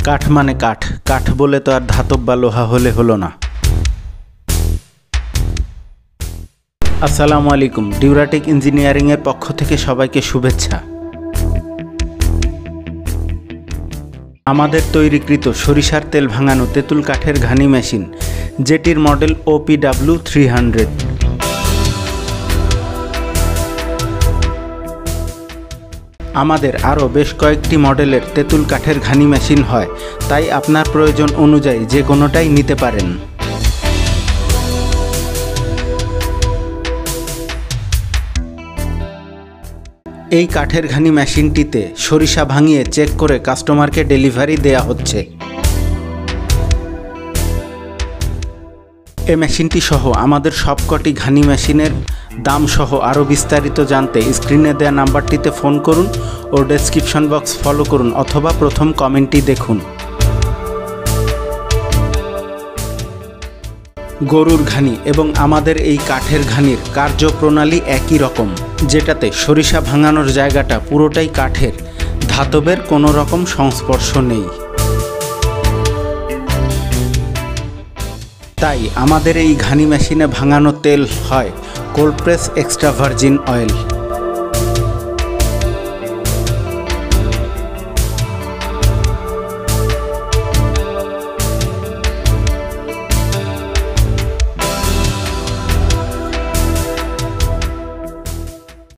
কাঠ মানে কাঠ, কাঠ বলে তো আর ধাতব বা লোহা হলে হলো না। আসসালামু আলাইকুম, ডিউরাটেক ইঞ্জিনিয়ারিংয়ের পক্ষ থেকে সবাইকে শুভেচ্ছা। আমাদের তৈরিকৃত সরিষার তেল ভাঙানো তেঁতুল কাঠের ঘানি মেশিন, যেটির মডেল OPW300। আমাদের আরও বেশ কয়েকটি মডেলের তেঁতুল কাঠের ঘানি মেশিন হয়, তাই আপনার প্রয়োজন অনুযায়ী যে কোনোটাই নিতে পারেন। এই কাঠের ঘানি মেশিনটিতে সরিষা ভাঙিয়ে চেক করে কাস্টমারকে ডেলিভারি দেয়া হচ্ছে। এই মেশিনটি সহ আমাদের সবকটি ঘানি মেশিনের দাম সহ আরও বিস্তারিত জানতে স্ক্রিনে দেওয়া নাম্বারটিতে ফোন করুন ও ডেসক্রিপশন বক্স ফলো করুন অথবা প্রথম কমেন্টটি দেখুন। গরুর ঘানি এবং আমাদের এই কাঠের ঘানির কার্যপ্রণালী একই রকম, যেটাতে সরিষা ভাঙানোর জায়গাটা পুরোটাই কাঠের, ধাতবের কোনো রকম সংস্পর্শ নেই। তাই আমাদের এই ঘানি মেশিনে ভাঙানো তেল হয় cold press extra virgin oil.